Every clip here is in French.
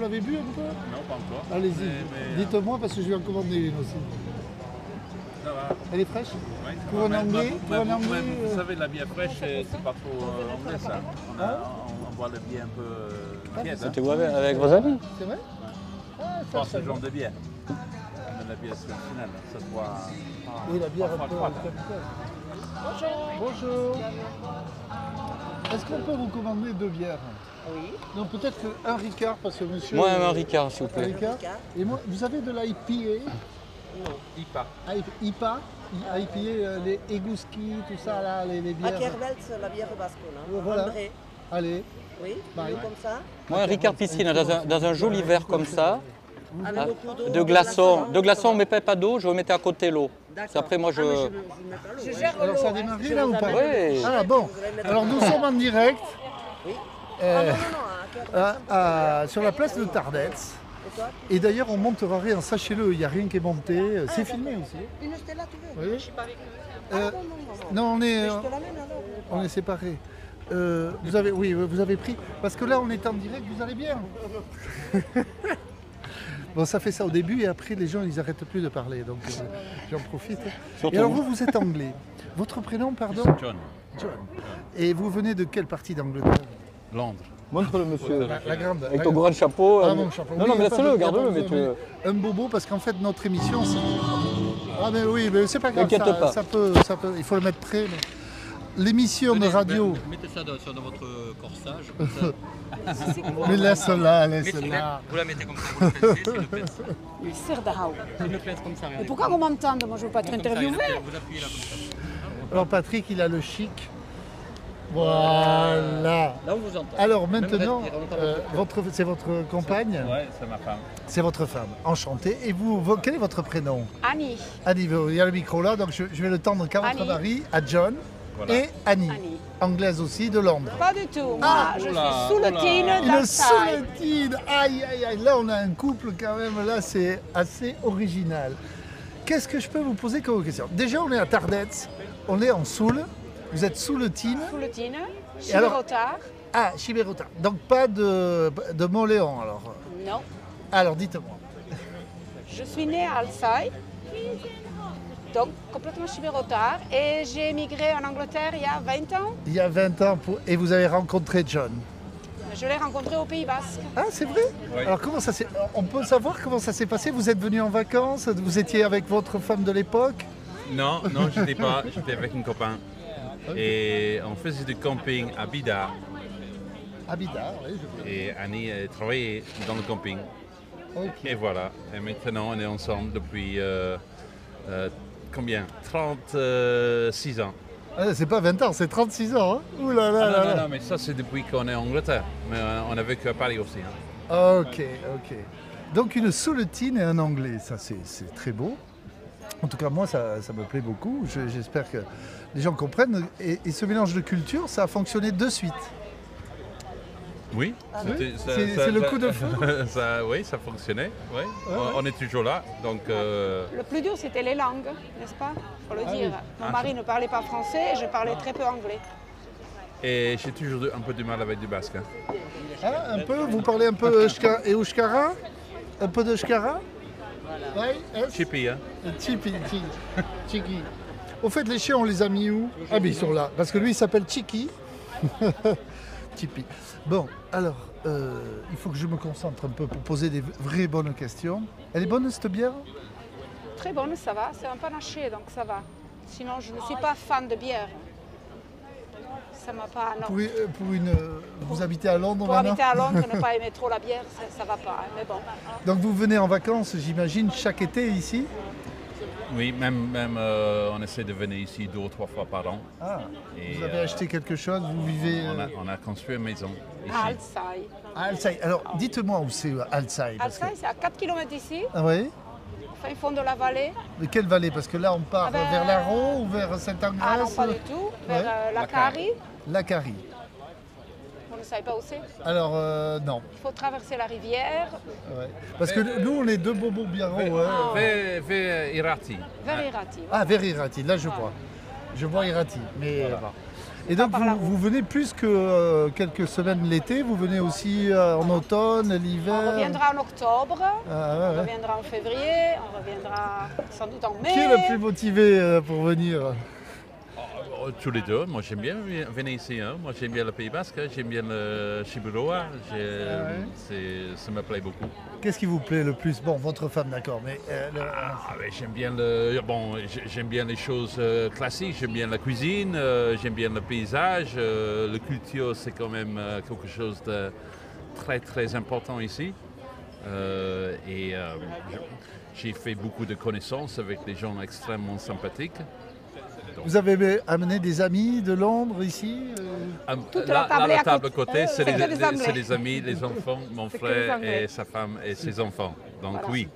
vous l'avez bu un peu? Non, pas encore. Allez-y, Mais, dites-moi parce que je vais en commander une aussi. Ça va. Elle est fraîche? Oui, ça Pour va. un Mais- anglais, mais- pour un mais- anglais, Vous savez, la bière fraîche, c'est pas trop anglais ça. On boit le bière un peu tiède. Hein. C'était où avec vos amis? C'est vrai? Pas ce genre de bière. Mais la bière traditionnelle, ça se boit. Oui, la bière un pas peu froide. capitale. Bonjour. Est-ce qu'on peut vous commander 2 bières? Oui. Non, peut-être un Ricard parce que monsieur... Moi, un Ricard, s'il vous Un plaît. Ricard. Et moi, vous avez de l'IPA? IPA. IPA? IPA, les Eguski, tout ça là, les bières. Ackerwelz, la bière basque. Voilà. André. Allez. Oui, Bye. comme ça. Moi, un Ricard piscine, dans un joli verre comme ça, Avec beaucoup d'eau. de glaçons, mais pas d'eau, je vais mettre à côté l'eau. D'accord. Après, moi, je... Ah, mais je mets pas l'eau, Je hein. gère Alors l'eau. ça a hein. démarré là ou pas? Oui. Ah bon. Alors nous sommes en direct Oui. euh, Ah non, non, non, Ackerwelz. sur la place de Tardets. Et toi, Et d'ailleurs on montera rien, sachez-le, il n'y a rien qui est monté. C'est filmé aussi. une Stella, tu veux? Oui. Ah Euh, non, non, Mais je te l'amène alors. on est séparés. Vous avez, oui, vous avez pris. Parce que là on est en direct, vous allez bien. Bon, ça fait ça au début et après les gens ils n'arrêtent plus de parler, donc j'en profite. Surtout Et alors vous. vous êtes anglais. Votre prénom, pardon? John, John. Et vous venez de quelle partie d'Angleterre? Londres. Montre-le, monsieur. La grande. Avec ton grand chapeau. Ah, mon chapeau. Non, Oui, non, mais pas laisse-le, de- garde-le, pas mais besoin, tu... Un bobo parce qu'en fait notre émission c'est... Ah mais oui, mais c'est pas grave, T'inquiète pas. ça peut, il faut le mettre près. Mais... L'émission de radio... Mettez ça dans votre corsage. Mais laisse-la, laisse-la. Vous la mettez comme ça, vous la pincez, c'est une pince. Il sert d'arao. C'est une pince comme ça, Mais regardez. pourquoi qu'on m'entende? Moi, je veux pas être Comme ça, interviewé. vous appuyez là comme ça. Alors Patrick, il a le chic. Voilà. Là, on vous entend. Alors Même maintenant, respirer, on entend c'est votre compagne, Ouais, c'est ma femme. c'est votre femme. Enchantée. Et vous, quel est votre prénom? Annie. Annie, il y a le micro là, donc je vais le tendre qu'à votre Annie. mari, à John Voilà. et Annie. Annie. Anglaise aussi, de Londres. Pas du tout. Moi, Ah, je oula, suis sous le oula. tine Il dans est le sous side. le tide. Aïe, aïe, aïe. Là, on a un couple quand même. Là, c'est assez original. Qu'est-ce que je peux vous poser comme question? Déjà, on est à Tardets. On est en Soule. Vous êtes sous le Tine. Sous le tine. Et alors- Chibérotard. Ah, Chibérota. Donc, pas de Montléon, alors. Non. Alors, dites-moi. Je suis née à Alsace. Donc, complètement chibérotard. Et j'ai émigré en Angleterre il y a 20 ans. Il y a 20 ans, et vous avez rencontré John. Je l'ai rencontré au Pays Basque. Ah, c'est vrai? Oui. Alors, comment ça s'est... On peut savoir comment ça s'est passé? Vous êtes venu en vacances? Vous étiez avec votre femme de l'époque? Non, non, je n'étais pas. J'étais avec un copain. Et on faisait du camping à Bida. À Bidart, oui, je veux. Et Annie travaillait dans le camping. Ok. Et voilà. Et maintenant, on est ensemble depuis combien? 36 ans. Ah, c'est pas 20 ans, c'est 36 ans. Hein? Ouh là là Ah, là non, là. non, non, mais ça, c'est depuis qu'on est en Angleterre. Mais on a vécu à Paris aussi. Hein. Ok, ok. Donc une souletine et un anglais, ça c'est très beau. En tout cas, moi, ça me plaît beaucoup. J'espère que les gens comprennent. Et ce mélange de culture, ça a fonctionné de suite. Oui, c'était- ça- C'est ça- le ça- coup de fou. Oui, ça fonctionnait. Oui. Ouais, ouais. On est toujours là. Donc, Le plus dur, c'était les langues, n'est-ce pas? Il faut le dire. oui. Mon mari ne parlait pas français et je parlais très peu anglais. et j'ai toujours un peu du mal avec du basque. Hein. Ah, un peu, vous parlez un peu Euskara? Un peu de Euskara? Oui, Chippy, hein. Chippy, Chiki. Au fait, les chiens, on les a mis où? Ah, mais ils sont là. Parce que lui, il s'appelle Chiki. Chippy. Bon, alors, il faut que je me concentre un peu pour poser des vraies bonnes questions. Elle est bonne, cette bière? Très bonne, ça va. C'est un panaché, donc ça va. Sinon, je ne suis pas fan de bière. Ça m'a pas... Non. Vous habitez à Londres Pour maintenant? habiter à Londres et ne pas aimer trop la bière, ça va pas. Mais bon. Donc vous venez en vacances, j'imagine, chaque été ici? Oui, même on essaie de venir ici 2 ou 3 fois par an. Ah, Et, vous avez acheté quelque chose, vous vivez... On a construit une maison ici. À Alsace. à Alsace. Alors, dites-moi où c'est Alsace. parce que- Alsace, c'est à 4 km d'ici, Ah oui? au fin fond de la vallée. De quelle vallée? Parce que là, on part Ah ben, vers l'Arro ou vers Ah non, Saint-Angras? pas du tout. Vers Ouais. la Carie. La Carie. Vous ne savez pas où c'est? Alors, non. Il faut traverser la rivière Ouais. Parce que nous, on est deux bobos bien hauts. Hein. Vers Irati. vers Irati. Ah, vers Irati, là je vois. Je vois Irati. Mais Et donc par la vous venez plus que quelques semaines l'été, vous venez aussi en automne, l'hiver. On reviendra en octobre, Ah, ouais, on ouais. reviendra en février, on reviendra sans doute en mai. Qui est le plus motivé pour venir? Tous les deux. Moi, j'aime bien venir ici. Hein. Moi, j'aime bien le Pays Basque, j'aime bien le Chiburoa. Ça me plaît beaucoup. Qu'est-ce qui vous plaît le plus? Bon, votre femme, d'accord, mais... J'aime bien j'aime bien les choses classiques. J'aime bien la cuisine, j'aime bien le paysage. La culture, c'est quand même quelque chose de très, très important ici. J'ai fait beaucoup de connaissances avec des gens extrêmement sympathiques. Vous avez amené des amis de Londres ici? Toute la table la est à table à côté, c'est c'est des Anglais. c'est les amis, les enfants, mon C'est que frère des Anglais. et sa femme et ses enfants. Donc Voilà. oui,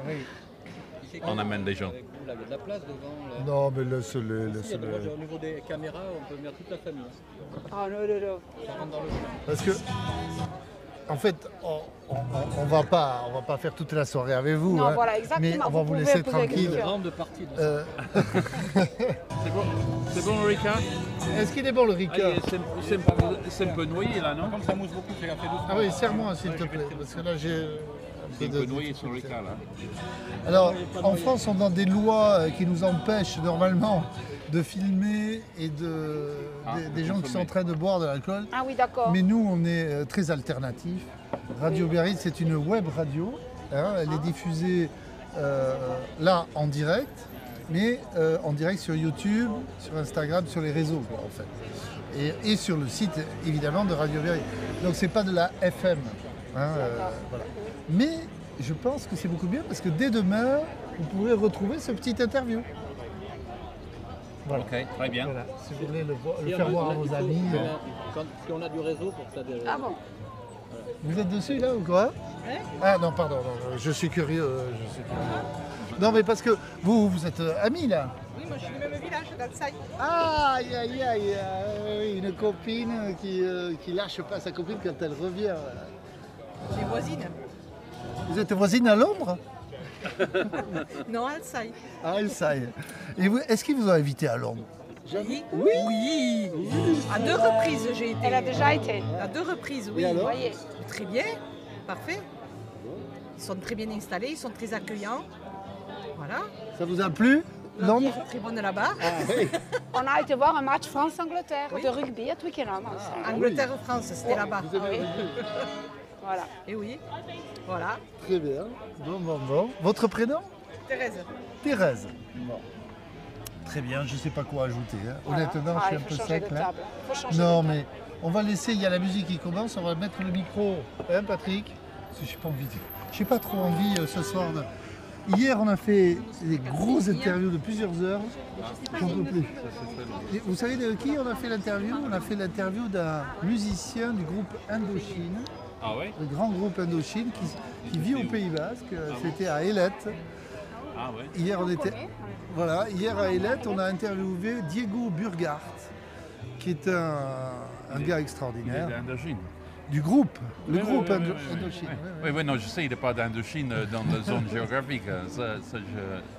Oui. on amène des gens. Il y a de la place devant. Là. Non, mais laisse-le, Il y a laisse-le. au niveau des caméras, on peut mettre toute la famille. Oh non, non, non. Ça rentre dans le champ. Parce que, en fait, on va pas faire toute la soirée avec vous. Non, hein, voilà, exactement. mais on va vous pouvez laisser poser des tranquille. questions. Grande partie de Euh, C'est bon, Rika? Est-ce qu'il est bon le Ricard? C'est un peu noyé là, non? Comme ça mousse beaucoup, c'est fait doucement. Ah oui, serre-moi s'il te plaît, parce que là j'ai un C'est peu un de... peu noyé sur Rika là. Alors, en France, on a des lois qui nous empêchent normalement de filmer et des gens qui sont en train de boire de l'alcool. Ah oui, d'accord. Mais nous, on est très alternatif. Radio Biarritz, c'est une web radio. Hein, elle est diffusée là en direct, mais en direct sur YouTube, sur Instagram, sur les réseaux quoi, en fait. Et sur le site évidemment de Radio Biarritz. Donc c'est pas de la FM. Hein, voilà. Mais je pense que c'est beaucoup bien parce que dès demain, vous pourrez retrouver ce petit interview. Voilà. Ok, très bien. Voilà. Si vous voulez le Et faire on- voir à il vos faut- amis. Si on a du réseau pour ça. Ah bon? Vous êtes dessus là ou quoi? Ah non, pardon, non, je suis curieux. Non, mais parce que vous êtes amis là. Oui, moi je suis du même village, d'Alsaï. Ah, aïe, aïe, aïe, oui, une copine qui lâche pas sa copine quand elle revient. Les voisines. Vous êtes voisine à Londres? Non, Alsaï. Ah, Alsaï. Et est-ce qu'ils vous ont invité à Londres? Oui. Oui. À 2 reprises j'ai été. Elle a déjà été. À 2 reprises, oui. Et alors? Voyez. Très bien. Parfait. Ils sont très bien installés, ils sont très accueillants. Voilà. Ça vous a plu? La Londres? bière est très bonne là-bas. On a été voir un match France-Angleterre Oui. de rugby à Twickenham ensemble. Angleterre-France, c'était là-bas. Vous avez oui. vu? Voilà. Et oui. Voilà. Très bien. Bon. Votre prénom? Thérèse. Thérèse. Bon. Très bien, je ne sais pas quoi ajouter. Hein. Voilà. Honnêtement, Ah, je suis un il faut peu changer sec de là. table. Faut changer Non, de table. mais on va laisser, il y a la musique qui commence, on va mettre le micro. Hein, Patrick? Si je n'ai pas envie. J'ai pas trop envie ce soir. Hier, on a fait des grosses interviews de plusieurs heures. J'en peux plus. Et vous savez de qui on a fait l'interview? On a fait l'interview d'un musicien du groupe Indochine, Ah ouais? le grand groupe Indochine qui vit au Pays Basque. C'était à Ailette. Ah ouais? Hier, hier à Ailette, on a interviewé Diego Burghardt, qui est un gars Il est extraordinaire. d'Indochine. Du groupe, le Oui, groupe oui, Indo- oui, oui, Indochine. oui. Oui, non, je sais, il n'est pas d'Indochine dans la zone géographique.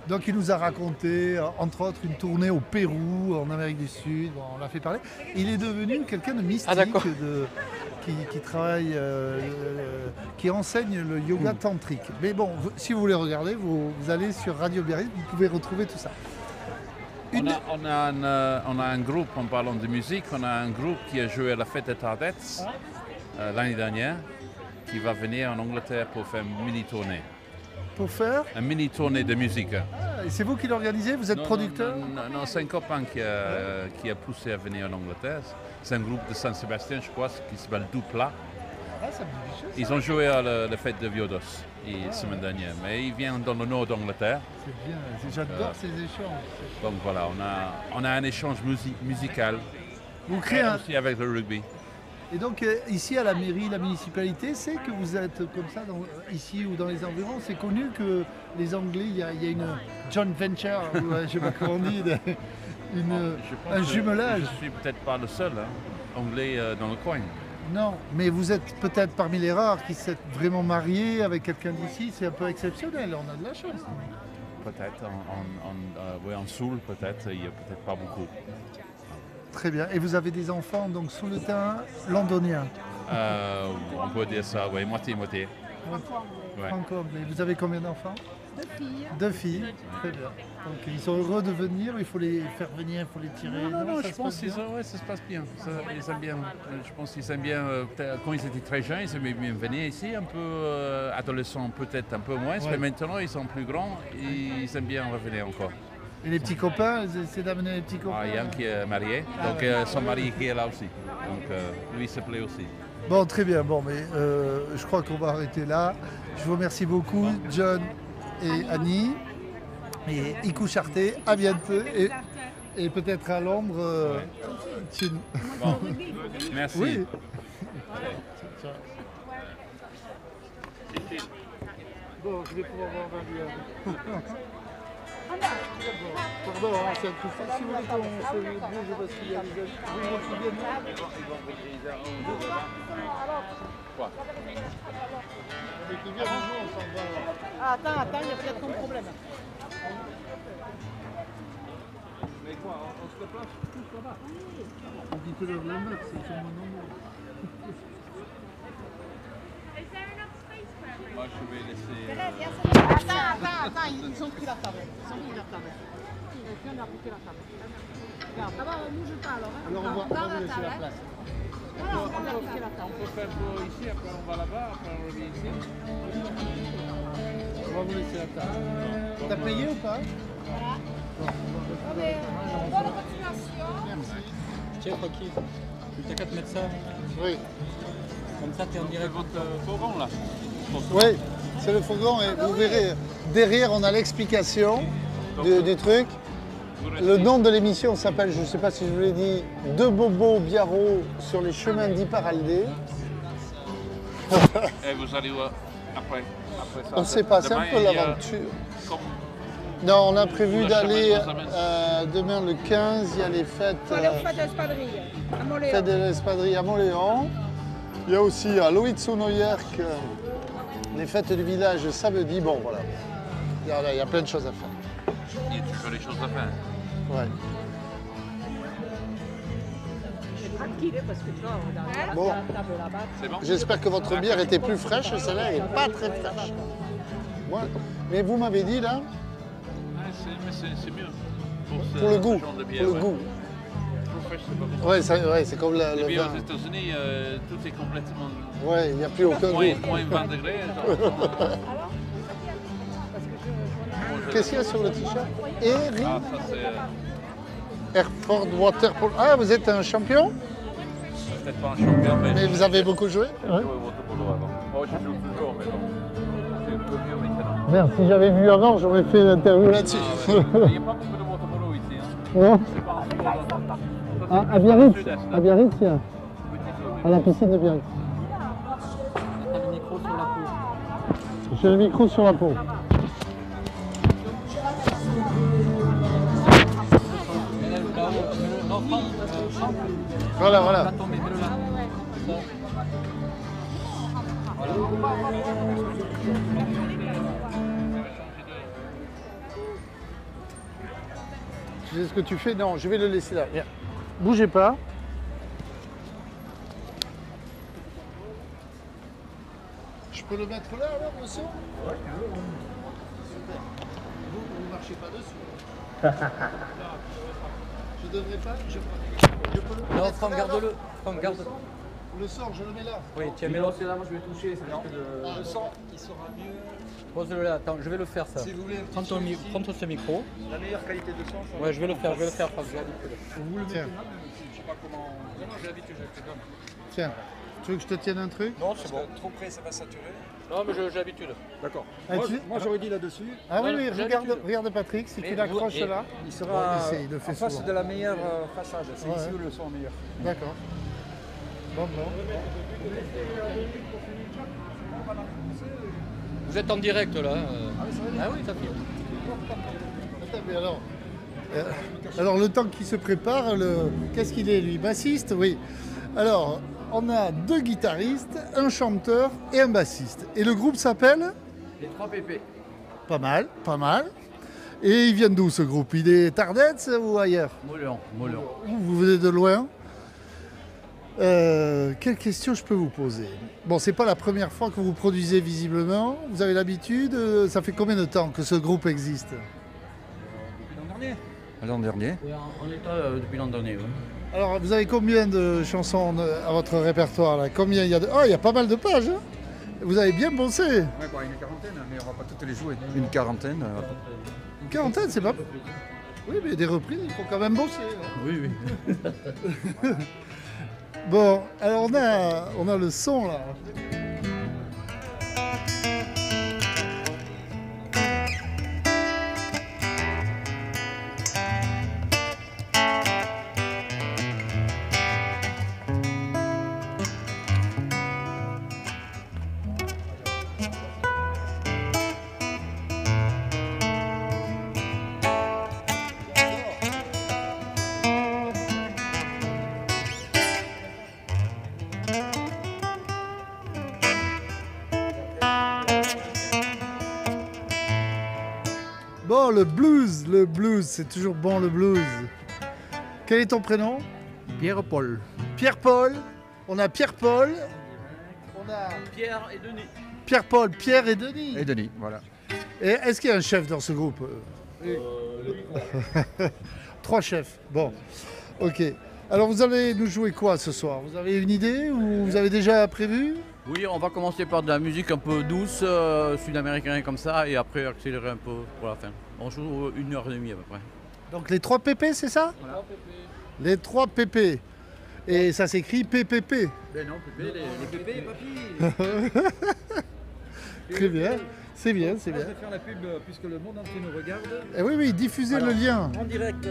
Donc il nous a raconté, entre autres, une tournée au Pérou, en Amérique du Sud, bon, on l'a fait parler. Il est devenu quelqu'un de mystique, d'accord. qui travaille, qui enseigne le yoga tantrique. Mais bon, si vous voulez regarder, vous allez sur Radio Biarritz, vous pouvez retrouver tout ça. On a un groupe, en parlant de musique, on a un groupe qui a joué à la fête des Tardettes l'année dernière, qui va venir en Angleterre pour faire une mini-tournée. Pour faire, Une mini-tournée de musique. et c'est vous qui l'organisez, vous êtes Non, producteur? Non, c'est un copain qui a poussé à venir en Angleterre. C'est un groupe de Saint-Sébastien, je crois, qui s'appelle Dupla. Ah, ça me dit quelque chose. Ils ont joué à la fête de Viodos la semaine dernière, mais ils viennent dans le nord d'Angleterre. C'est bien, j'adore ces échanges. Donc voilà, on a un échange musical Vous créez un... aussi avec le rugby. Et donc ici à la mairie, la municipalité, c'est que vous êtes comme ça ici ou dans les environs. C'est connu que les Anglais, il y a une joint venture, ou, je ne sais pas comment on dit, Je pense un que jumelage. Je suis peut-être pas le seul anglais dans le coin. Non, mais vous êtes peut-être parmi les rares qui s'êtes vraiment mariés avec quelqu'un d'ici. C'est un peu exceptionnel, on a de la chance. Peut-être, en Soule, peut-être, il n'y a peut-être pas beaucoup. Très bien. Et vous avez des enfants donc sous le teint londonien. On peut dire ça, oui, moitié-moitié. Ouais. Franco-anglais. Vous avez combien d'enfants? 2 filles. 2 filles. Très bien. Donc ils sont heureux de venir, il faut les faire venir, il faut les tirer. Non, ça je se pense passe qu'ils bien. ça se passe bien. Ils aiment bien. Je pense qu'ils aiment bien. Quand ils étaient très jeunes, ils aimaient bien venir ici, un peu adolescents, peut-être un peu moins. Ouais. Mais maintenant, ils sont plus grands et ils aiment bien revenir encore. Et les petits copains, ils essaient d'amener les petits copains. Yann qui est marié, donc son mari qui est là aussi. Donc lui, il se plaît aussi. Bon, très bien. Bon, mais je crois qu'on va arrêter là. Je vous remercie beaucoup, John et Annie. Et Iku Charté, à bientôt. Et peut-être à Londres, Chin. Bon, merci. Oui. Bon, je vais pouvoir voir Marie. Pardon, c'est un truc. Si vous voulez qu'on se bouge parce qu'il y a des... Vous vous bien avec les vieux bonjour, on s'en va. Attends, il y a peut-être un problème. Mais quoi, on se déplace tous là-bas? On dit que leur lambeau, c'est sur mon nom. Moi, je vais laisser. Attends, ils ont pris la table. Quelqu'un a pris la table. Regarde. D'abord, on ne bouge pas alors. Alors on va vous laisser la place. On peut faire ici, après on va là-bas, après on revient ici. On va vous laisser la table. T'as payé ou pas? Bonne continuation. Tiens, Rocky, t'as qu'à te mettre ça. Oui. Comme ça, t'es en direct. Votre fourgon là. Oui, c'est le fourgon et vous verrez, derrière on a l'explication du truc. Le nom de l'émission s'appelle, je ne sais pas si je vous l'ai dit, De Bobo Biarro sur les chemins d'Iparaldé. Et vous allez voir après ça. On s'est passé un Demain, peu il y a- l'aventure. comme- Non, on a prévu Le d'aller chemin nous amène. demain le 15, il y a les fêtes, On va aller aux fêtes de l'espadrille à Montléon. fêtes de l'espadrille à Montléon. Il y a aussi à Loïtso-Neuerk les fêtes du village samedi. Bon, voilà. Il y a plein de choses à faire. Il y a toujours des choses à faire. Ouais. Tranquille, parce que tu vois, on a la Bon. table là-bas. C'est bon? J'espère que votre bière était plus fraîche, celle-là n'est pas très fraîche. Ouais. Mais vous m'avez dit là, Mais c'est mieux. pour le goût. Ce genre de bière, Pour le ouais. goût. Plus fraîche, c'est pas bon. Ouais, c'est comme Les le bières vin. aux États-Unis, tout est complètement Ouais, il n'y a plus aucun moins, goût. moins 20 degrés. genre. Qu'est-ce qu'il y a sur le t-shirt? Eric Ah, ça c'est Airport Water Polo. Ah, vous êtes un champion? peut-être pas un champion, Mais vous avez beaucoup joué? j'ai joué au water-polo avant. Moi, je joue toujours, mais bon, c'est un peu mieux maintenant. Merde, si j'avais vu avant, j'aurais fait l'interview là-dessus. Il n'y a pas beaucoup de water-polo ici. Hein. Non? C'est pas en France. Ah, à Biarritz, Sud-est, là. à Biarritz, il y a. Petit peu, À la piscine de Biarritz. T'as le micro sur la peau. J'ai le micro sur la peau. Non, prends, prends. Voilà, voilà. Là, tomber, mets-le là. C'est ça. Tu sais ce que tu fais? Non, je vais le laisser là. Viens. Bougez pas. Je peux le mettre là alors, monsieur? Ouais, super. Vous ne marchez pas dessus. Je devrais pas. Je peux le Non, mettre Franck, là, garde-le. Franck, garde. Le sort, je le mets là. Oui, tiens, mets-le. C'est là, moi je vais toucher. C'est juste Ah, le sort, il sera mieux. Pose-le là. Attends, je vais le faire ça. Si vous voulez un Prends petit ton, son mi- ici. prends ton ce micro. La meilleure qualité de son. Ouais, je vais le faire, Franck. J'ai l'habitude. Vous le mettez là. Je sais pas comment. Non, j'ai l'habitude, je te donne. Tiens, tu veux que je te tienne un truc? Non, c'est bon. Trop près, ça va saturer. Non, mais j'ai l'habitude. D'accord. Ah, tu- Moi, j'aurais dit là-dessus. Ah oui, Voilà, oui, j'ai regarde, l'habitude. regarde Patrick, si tu Et l'accroches vous- et- là. Il sera Bon, il essaie, il le fait en face souvent. de la meilleure façade. C'est Ouais. ici où le son est meilleur. D'accord. Bon. Vous êtes en direct là. Ah oui, ça fait. Attends, mais alors le temps qu'il se prépare, qu'est-ce qu'il est lui? Bassiste? Oui. Alors, on a 2 guitaristes, un chanteur et un bassiste. Et le groupe s'appelle? Les 3 PP. Pas mal, pas mal. Et ils viennent d'où ce groupe? Il est Tardets ou ailleurs? Moulin. Vous venez de loin. Quelle question je peux vous poser? Bon, c'est pas la première fois que vous produisez visiblement. Vous avez l'habitude. Ça fait combien de temps que ce groupe existe? L'an dernier. Oui, on est depuis l'an dernier. Oui. Alors, vous avez combien de chansons à votre répertoire là? Combien il y a de... Oh, il y a pas mal de pages. Hein, vous avez bien bossé. Ouais, bah, une quarantaine, mais on va pas toutes les jouer. Une quarantaine. Une quarantaine, c'est pas... Oui, mais des reprises, il faut quand même bosser. Oui. Bon, alors on a le son là. Bon, le blues, c'est toujours bon le blues. Quel est ton prénom? Pierre-Paul. Pierre-Paul. On a Pierre-Paul. On a Pierre et Denis. Pierre-Paul, Pierre et Denis. Et Denis, voilà. Et est-ce qu'il y a un chef dans ce groupe? Trois chefs. Bon, ok. Alors vous allez nous jouer quoi ce soir? Vous avez une idée ou vous avez déjà prévu? Oui, on va commencer par de la musique un peu douce, sud-américaine comme ça, et après accélérer un peu pour la fin. On joue 1h30 à peu près. Donc les 3 PP, c'est ça? Voilà. Les 3 PP. Et ça s'écrit PPP. Ben non, Pépé, les Pépé, papy. Très bien. C'est bien, c'est Je bien. vais faire la pub puisque le monde entier nous regarde. Eh oui, oui, diffusez Alors, le lien. En direct.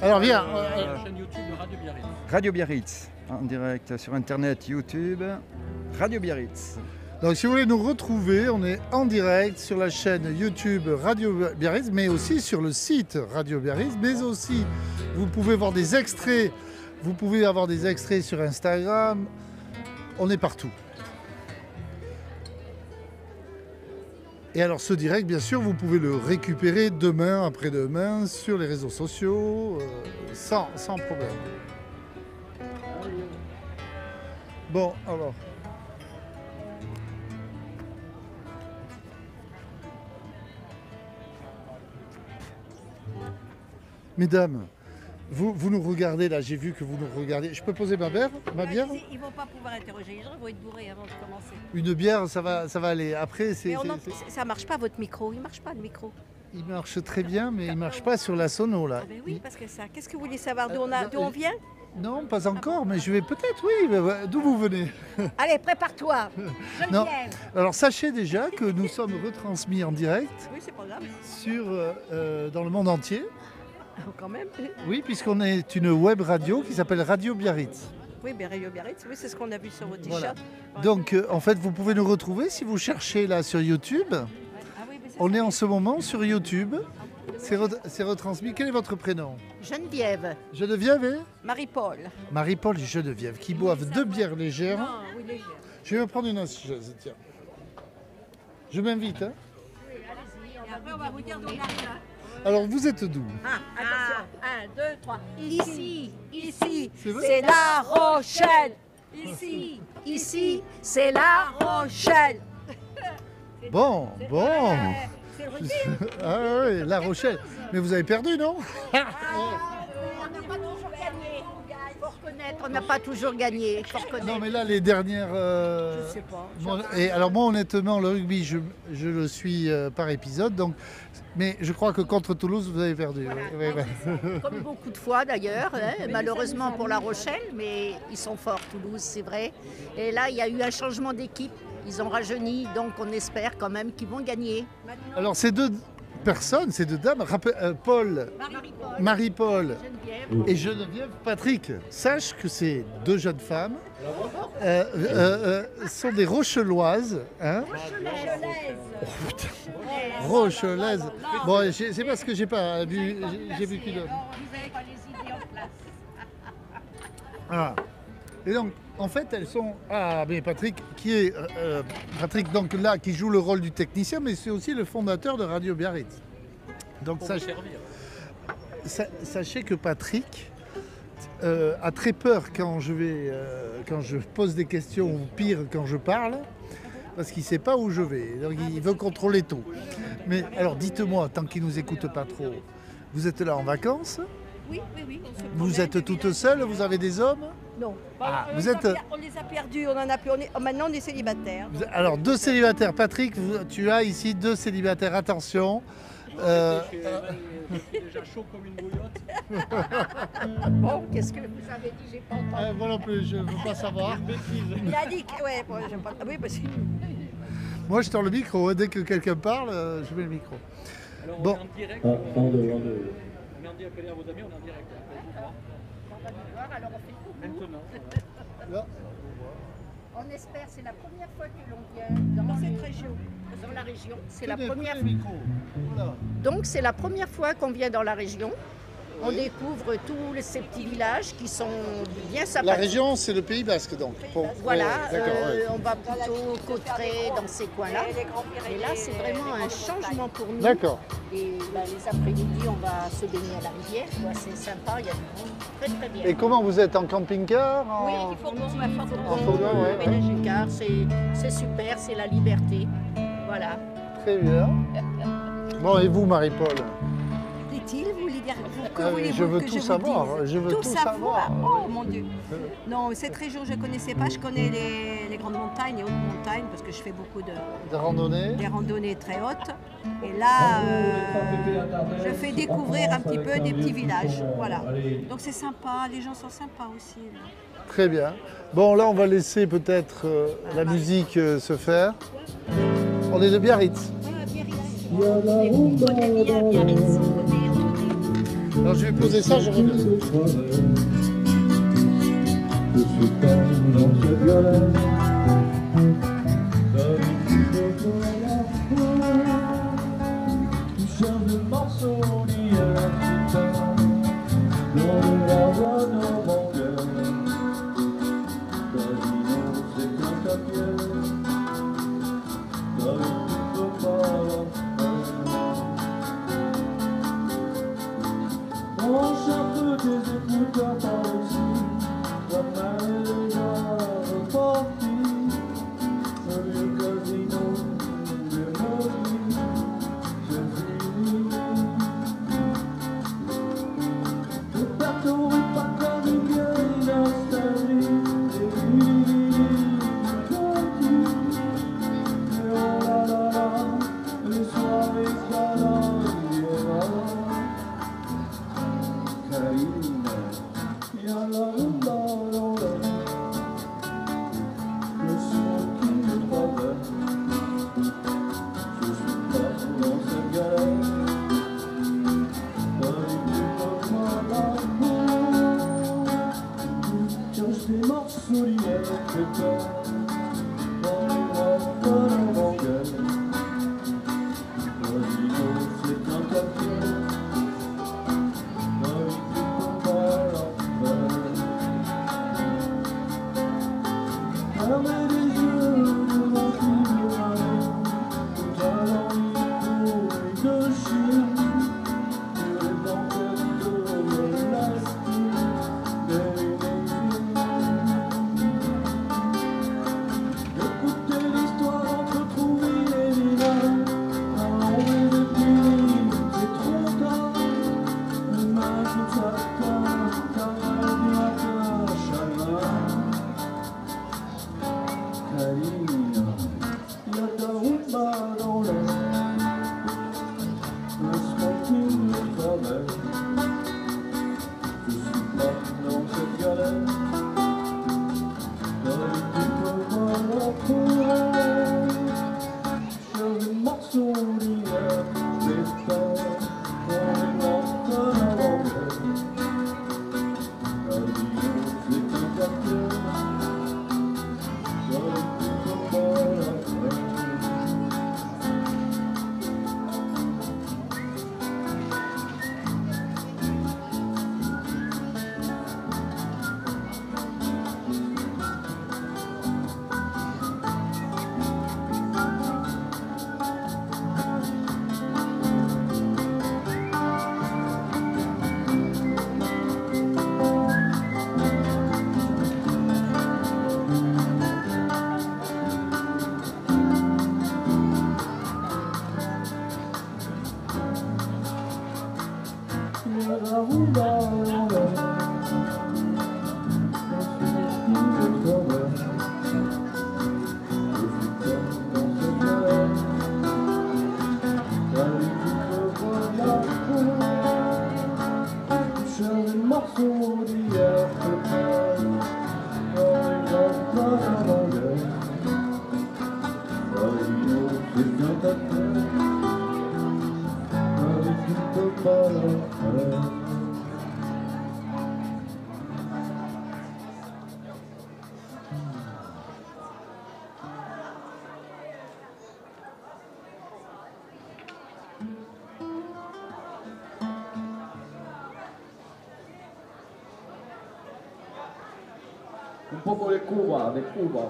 Alors viens. La chaîne YouTube de Radio Biarritz. Radio Biarritz. En direct sur internet, YouTube. Radio Biarritz. Donc si vous voulez nous retrouver, on est en direct sur la chaîne YouTube Radio Biarritz, mais aussi sur le site Radio Biarritz, mais aussi vous pouvez voir des extraits, vous pouvez avoir des extraits sur Instagram, on est partout. Et alors ce direct, bien sûr, vous pouvez le récupérer demain, après-demain, sur les réseaux sociaux, sans problème. Bon, alors... Mesdames, vous nous regardez là, j'ai vu que vous nous regardez. Je peux poser ma bière? Ils vont pas pouvoir interroger les gens, ils vont être bourrés avant de commencer. Une bière, ça va aller. Après, Mais ça marche pas votre micro, il marche pas le micro. il marche très bien, mais il marche pas sur la sono là. Ah ben oui, parce que ça. Qu'est-ce que vous voulez savoir d'où on vient? Non, pas encore, mais je vais peut-être, oui. Mais d'où vous venez? Allez, prépare-toi. Non. Alors sachez déjà que nous sommes retransmis en direct Oui, c'est pas grave. dans le monde entier. Quand même. Oui, puisqu'on est une web radio qui s'appelle Radio Biarritz. Oui, mais Radio Biarritz, oui, c'est ce qu'on a vu sur votre Voilà. t-shirt. Donc en fait, vous pouvez nous retrouver si vous cherchez là sur YouTube. Ah oui, mais On est en ce moment sur YouTube. C'est retransmis. Quel est votre prénom? Geneviève, Geneviève et Marie-Paul. Marie-Paul et Geneviève qui boivent 2 bières légères. Non, oui, légère. Je vais me prendre une assiette, tiens. Je m'invite. Hein. Et après, on va vous dire d'où on arrive. Alors vous êtes d'où? Attention. 1, 2, 3. Ici, C'est vrai? c'est La Rochelle. Ici, c'est La Rochelle. Bon. C'est le rugby. Ah oui, La Rochelle. Mais vous avez perdu, non? On n'a pas toujours gagné. Il faut reconnaître, on n'a pas toujours gagné. Il faut reconnaître. Non, mais là, les dernières... Je sais pas. Et alors moi, honnêtement, le rugby, je le suis par épisode. Donc... Mais je crois que contre Toulouse, vous avez perdu. Voilà. Oui, oui. Comme beaucoup de fois d'ailleurs, hein, malheureusement pour La Rochelle, mais ils sont forts, Toulouse, c'est vrai. Et là, il y a eu un changement d'équipe. Ils ont rajeuni, donc on espère quand même qu'ils vont gagner. Alors ces 2 personnes, ces 2 dames, Paul, Marie-Paul Geneviève. et Geneviève, Patrick, sache que ces 2 jeunes femmes sont des Rocheloises. Hein. Oh, putain. Rochelaises. Bon, c'est parce que j'ai pas bu, j'ai bu qu'une. Ah. Et donc, en fait, elles sont. Ah, mais Patrick, qui est Patrick, donc là, qui joue le rôle du technicien, mais c'est aussi le fondateur de Radio Biarritz. Donc Pour vous servir. sachez que Patrick a très peur quand je pose des questions, ou pire quand je parle, parce qu'il ne sait pas où je vais. Donc il veut contrôler tout. Mais alors dites-moi, tant qu'il ne nous écoute pas trop, vous êtes là en vacances? Oui, oui, oui. Vous êtes toute seule? Vous avez des hommes? Non. Ah, on, vous les êtes- on les a perdus, on en a plus. Maintenant, on est célibataires. Alors, 2 célibataires. Patrick, tu as ici 2 célibataires. Attention. Déjà chaud comme une bouillotte. Bon, qu'est-ce que vous avez dit? J'ai pas entendu. Moi non plus, je ne veux pas savoir. Il a dit que. Ouais, bon, j'aime pas. Oui, parce que. Moi, je tends le micro. Dès que quelqu'un parle, je mets le micro. Alors, Bon. on est en direct. On est en direct. Appelez à vos amis, on est en direct. Maintenant. Là. On espère, c'est la première fois que l'on vient dans cette région. Dans la région, c'est la première. Voilà. Donc c'est la première fois qu'on vient dans la région. On découvre tous ces petits villages qui sont bien sympathiques. La région, c'est le Pays Basque, donc. Bon, Voilà, ouais, d'accord, ouais. on va plutôt Cauterets dans ces coins-là. Et là, c'est vraiment un changement pour nous. D'accord. Et les après-midi, on va se baigner à la rivière. C'est sympa, il y a du monde. Très très bien. Et comment vous êtes en camping-car? Oui, en- il faut qu'on En fourgon, ouais. ménagez-car, c'est super, c'est la liberté. Voilà. Très bien. Bon, et vous, Marie-Paul? Dit-il, vous voulez dire que Ah oui, voulez-vous je veux que tout je vous savoir, dise je veux tout savoir. Oh mon Dieu. Non, cette région, je ne connaissais pas. Je connais les grandes montagnes, les hautes montagnes, parce que je fais beaucoup De randonnée? des randonnées très hautes. Et là, je fais découvrir un petit peu des petits villages. Voilà. Donc c'est sympa, les gens sont sympas aussi. Là. Très bien. Bon, là, on va laisser peut-être la musique se faire. On est de Biarritz. On connaît bien Biarritz, on connaît. Alors, je vais poser ça, je reviens. Un poco de Cuba, de Cuba.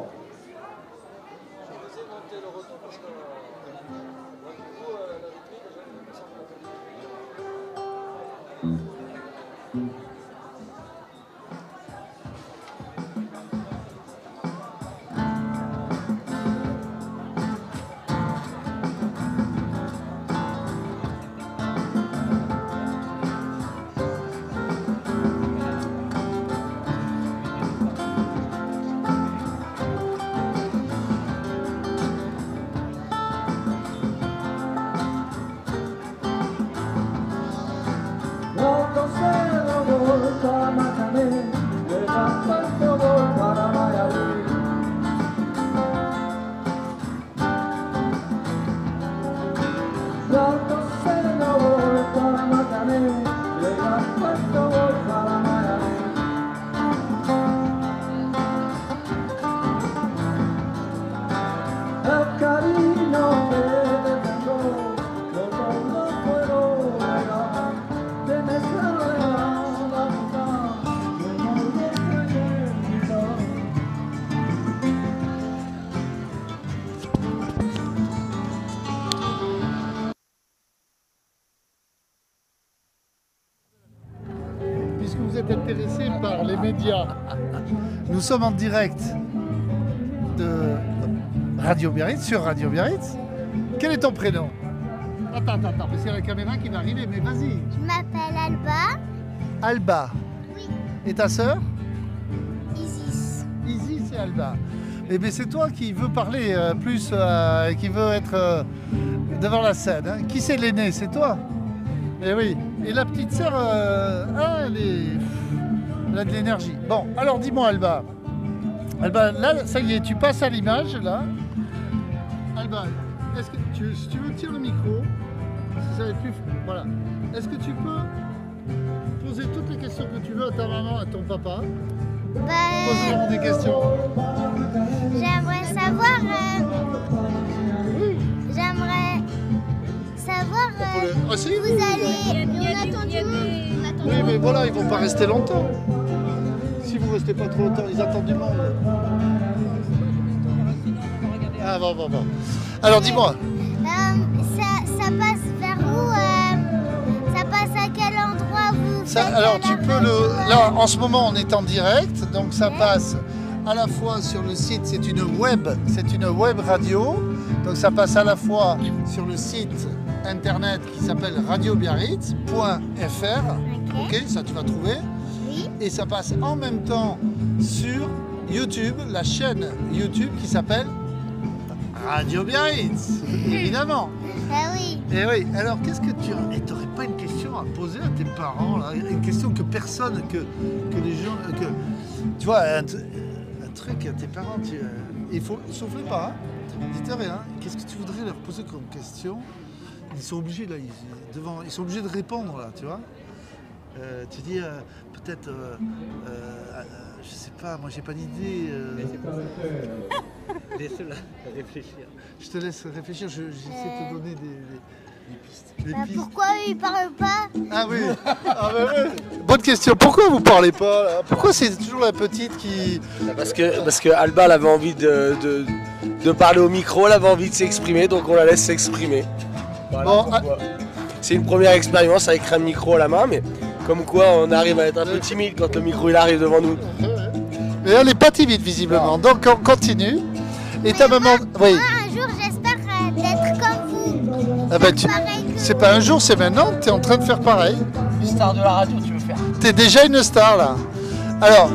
Puisque vous êtes intéressé par les médias, nous sommes en direct de Radio Biarritz, sur Radio Biarritz. Quel est ton prénom? Attends, parce qu'il y a la caméra qui va arriver, mais vas-y. Je m'appelle Alba. Alba. Oui. Et ta sœur? Isis. Isis et Alba. Eh bien, c'est toi qui veux parler plus, qui veut être devant la scène. Hein. Qui c'est l'aîné? C'est toi? Eh oui. Et la petite sœur, elle a de l'énergie. Bon, alors dis-moi, Alba. Alba, là, ça y est, tu passes à l'image, là. Alba, est-ce que si tu veux, tire le micro. Si ça va être plus... Voilà. Est-ce que tu peux poser toutes les questions que tu veux à ta maman, à ton papa? Pose-leur des questions. J'aimerais savoir... J'aimerais savoir... Si vous allez... On attend du monde. Oui, mais voilà, ils vont pas rester longtemps. Si vous restez pas trop longtemps, ils attendent du monde. Ah bon. Alors dis-moi. Ça passe vers où Ça passe à quel endroit vous Alors tu peux le... Là, en ce moment, on est en direct, donc ça passe à la fois sur le site, c'est une web radio, donc ça passe à la fois sur le site internet qui s'appelle radiobiarritz.fr, ok, ça tu vas trouver, et ça passe en même temps sur YouTube, la chaîne YouTube qui s'appelle Radio Biarritz, évidemment. Ah oui. Et oui, alors qu'est-ce que tu n'aurais pas une question à poser à tes parents, là, une question que personne, que les gens, tu vois, un truc à tes parents, il faut souffler pas, hein, dites rien, qu'est-ce que tu voudrais leur poser comme question? Ils sont obligés là, ils sont obligés de répondre là, tu vois. Tu dis peut-être, je sais pas, moi j'ai pas d'idée. Laisse-la réfléchir. Je te laisse réfléchir, j'essaie de te donner des pistes. Des pistes. Pourquoi ils parlent pas? Ah oui, bonne question. Pourquoi vous parlez pas là? Pourquoi c'est toujours la petite qui... Parce que Alba elle avait envie de parler au micro, elle avait envie de s'exprimer, donc on la laisse s'exprimer. Voilà, bon, c'est une première expérience avec un micro à la main, mais comme quoi on arrive à être un peu timide quand le micro il arrive devant nous. Mais elle n'est pas timide visiblement, donc on continue. Et ta maman... Oui. Moi, un jour j'espère d'être comme vous. Ah ben, c'est pas un jour, c'est maintenant, tu es en train de faire pareil. Une star de la radio, tu t'es déjà une star là. Alors,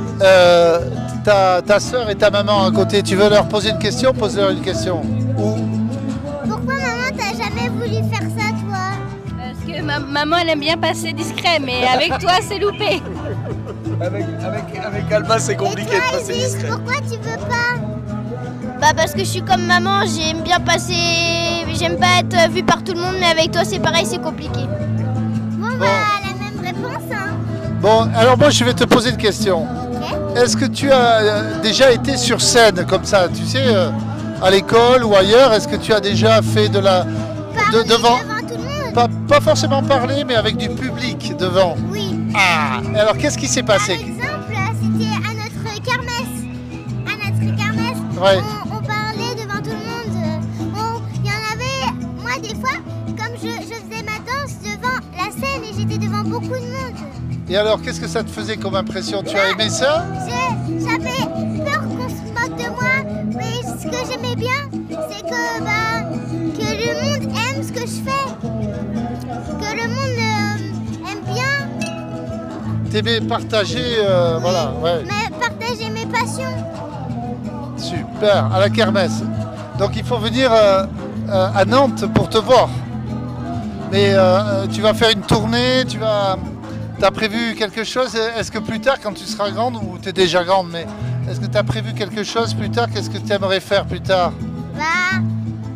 ta soeur et ta maman à côté, tu veux leur poser une question? Pose-leur une question. Pourquoi maman t'as jamais voulu faire ça toi? Parce que maman elle aime bien passer discret, mais avec toi c'est loupé. Avec Alba c'est compliqué de passer discret. Pourquoi tu veux pas? Bah parce que je suis comme maman, j'aime bien passer, j'aime pas être vue par tout le monde, mais avec toi c'est pareil, c'est compliqué. Bon bah la même réponse hein. Bon, alors moi je vais te poser une question. Okay. Est-ce que tu as déjà été sur scène comme ça, tu sais, à l'école ou ailleurs? Est-ce que tu as déjà fait de la... devant tout le monde? Pas forcément parler, mais avec du public devant. Oui. Ah, alors qu'est-ce qui s'est passé? Par exemple, c'était à notre kermesse. Ouais. On parlait devant tout le monde. Il y en avait, moi des fois, comme je faisais ma danse devant la scène et j'étais devant beaucoup de monde. Et alors, qu'est-ce que ça te faisait comme impression? Tu as aimé ça? J'avais peur qu'on se moque de moi, mais ce que j'aimais bien, c'est que le monde aime ce que je fais, que le monde aime bien. T'aimais partager, voilà, ouais. Mais partager mes passions. Super, à la kermesse. Donc il faut venir à Nantes pour te voir. Mais tu vas faire une tournée, t'as prévu quelque chose? Est-ce que plus tard, quand tu seras grande, ou tu es déjà grande, mais est-ce que tu as prévu quelque chose plus tard? Qu'est-ce que tu aimerais faire plus tard? Bah,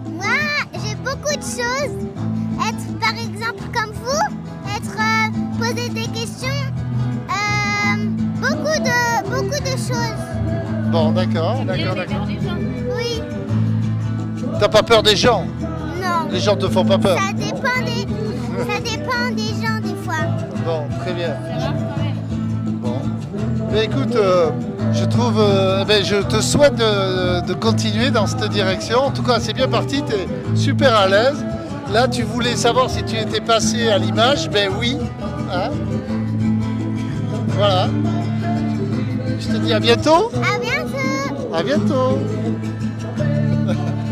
moi, j'ai beaucoup de choses. Être, par exemple, comme vous, poser des questions, beaucoup de choses. Bon, d'accord. Oui. T'as pas peur des gens? Non. Les gens te font pas peur? Ça dépend des gens des fois. Bon, très bien. Bon. Mais écoute, je trouve, je te souhaite de continuer dans cette direction. En tout cas, c'est bien parti, tu es super à l'aise. Là, tu voulais savoir si tu étais passé à l'image. Ben oui. Hein? Voilà. Je te dis à bientôt. À bientôt. À bientôt.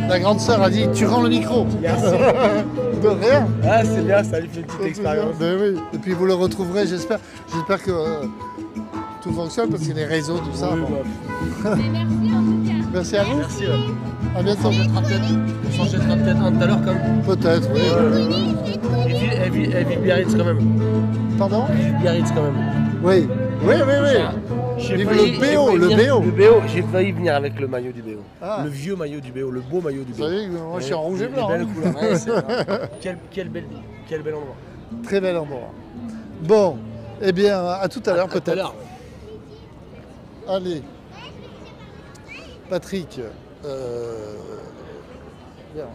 La grande sœur a dit, tu rends le micro. Merci. De rien. Ah, c'est bien, ça lui fait une petite expérience. Ben oui. Et puis vous le retrouverez, j'espère. J'espère que tout fonctionne parce que les réseaux, tout ça. Oui, bon. Merci en tout cas. Merci à vous. Merci. Ouais. À bientôt. On s'enchaînera peut-être un tout à l'heure quand même. Peut-être, oui. Elle vit Biarritz quand même. Pardon? Elle vit Biarritz quand même. Oui. Oui. Vive le BO. J'ai failli venir avec le maillot du BO. Ah. Le vieux maillot du BO, le beau maillot du BO. Vous savez, moi je suis en rouge et blanc. Belle couleur. Ouais, quel bel endroit. Très bel endroit. Bon, eh bien, à tout à l'heure peut-être. Tout à l'heure. Allez. Patrick. Viens.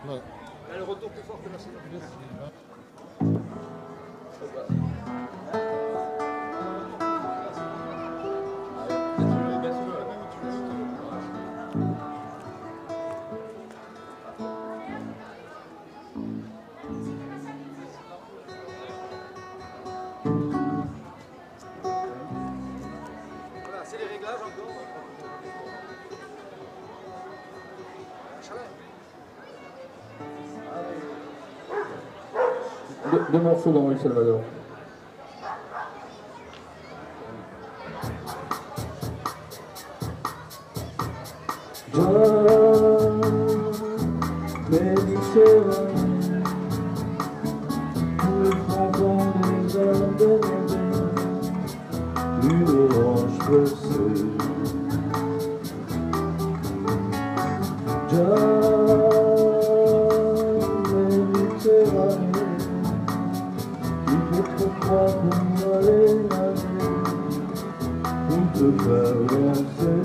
Voilà. Le retour plus fort que la semaine. Voilà, c'est les réglages encore. Deux morceaux dans El Salvador. Une orange pressée. Il fait trop froid pour aller nager, pour te faire danser.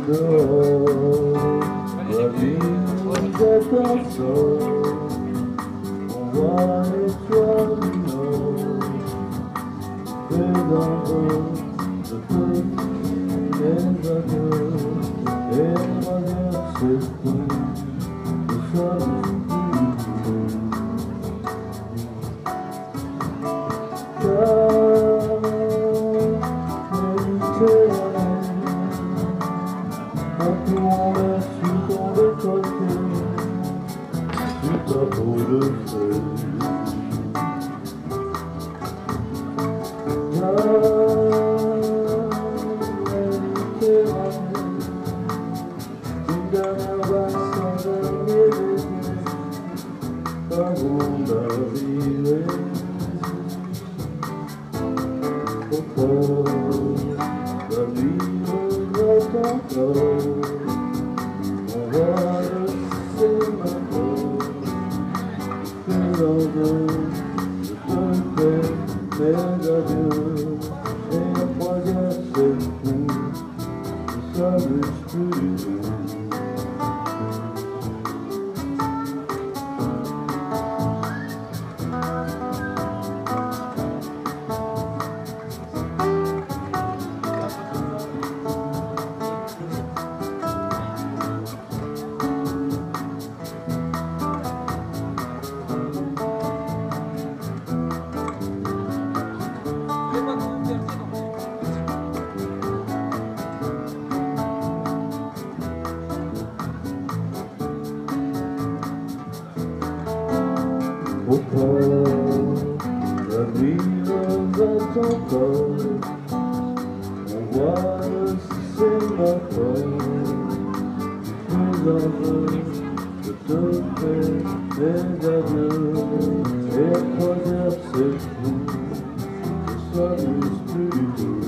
Dehors, la vie est un sol, on voit les toits du nord, et dans l'eau, je peux les aveux, et revient c'est tout, le soir du. Car drapeau de feu. Une dernière valse, un dernier baiser avant d'arriver au port. La nuit remonte encore, on voit le sémaphore. Faisant je te fais mes adieux. Et la croisière c'est fou, ne s'amuse plus du tout. Au port, la nuit revient encore, on voit le sémaphore. Faisant je te fais mes adieux, et la croisière c'est fou, ne s'amuse plus du tout.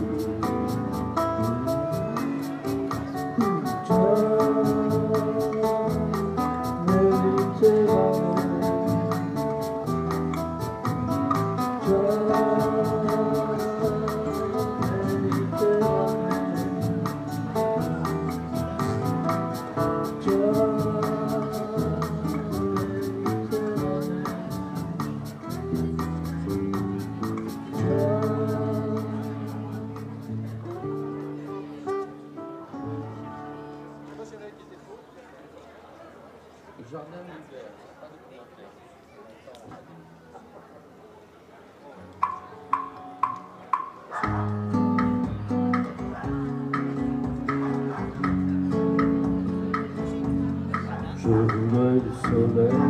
Je voudrais du soleil,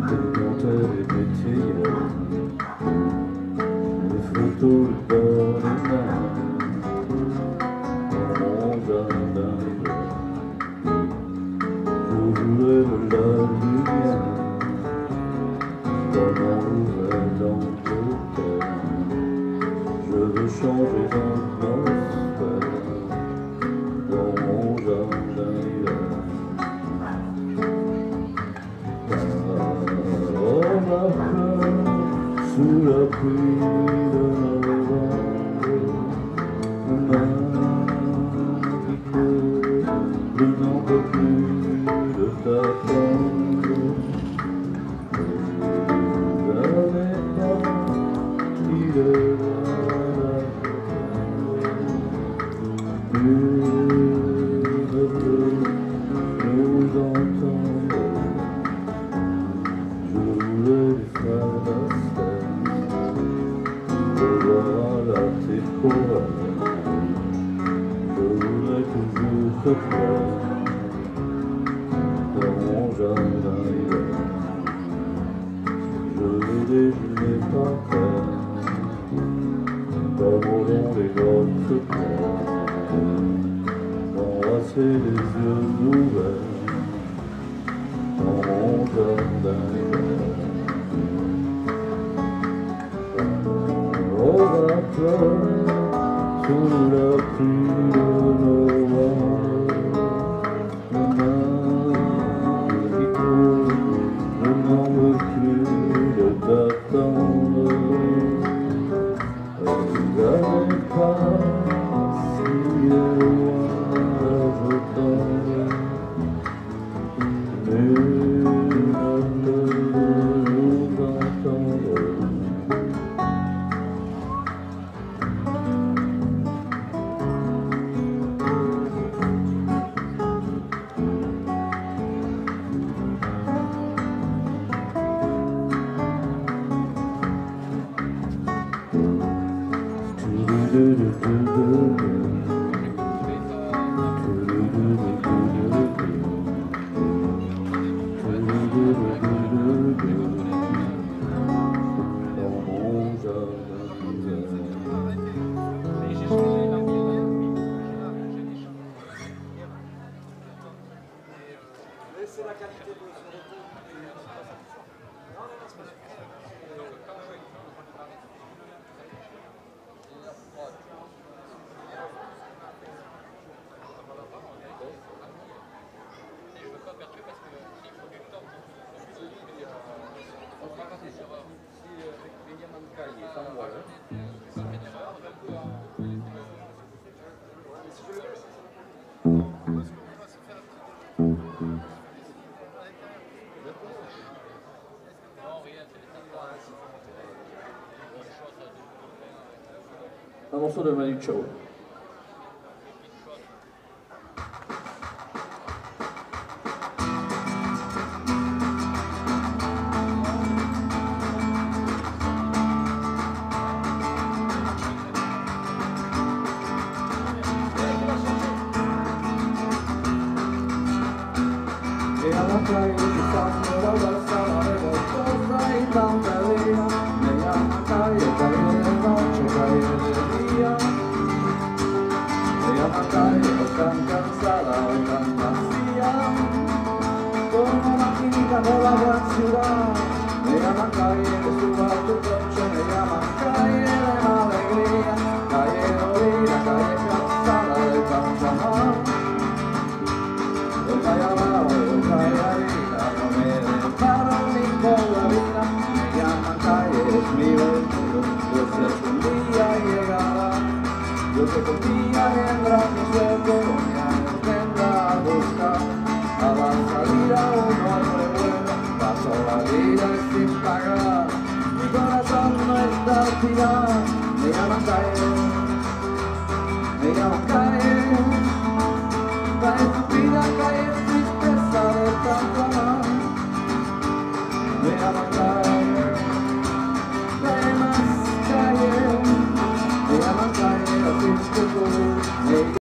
des dentelles et des tilleuls, des photos dans les mains, dans mon jardin d'hiver. Je voudrais de la lumière, dans mon nouvel Angleterre. Je veux changer d'atmosphère, dans mon jardin d'hiver. Sous la pluie de novembre, ma vie que je n'en peux plus de t'attendre. Je n'avais pas dit de plus ne peut nous entendre. Je voulais lui faire la voilà tes problèmes. Je voudrais toujours te plaire dans mon jardin d'hiver. Je veux déjeuner par terre, comme au long des grottes claires, d'embrasser les yeux ouverts dans mon jardin d'hiver. On va pleurer sous la pluie de novembre. Ma main qui court, je n'en veux plus de t'attendre. J'avais pas si loin je t'emmène. Nul ne peut nous entendre. Un morceau de Manu Chao. E alla calle di sangue dalla sala revoltosa in Banderia, nella calle calle noche, calle del día. E alla calle no tan cansada o tan vacía, como maquinita por la gran ciudad. Me llaman calle que suba tu coche, me llaman calle de la alegría, calle dolida, calle cansada de tanto amar. Voy calle abajo, voy calle arriba, no me deparo ni con la vida. Me llaman calle, es mi vecino, yo sé que un día llegará. Yo sé que un día vendrá mi suerte, mañana vendrá a buscar. A la salida uno al revuelo, paso la vida sin pagar. Mi corazón no está tirado, me llaman calle, me llaman calle. Calle estúpida, calle tristeza de tanto amar. Me llaman calle, calle más calle. Me llaman calle, así que tú.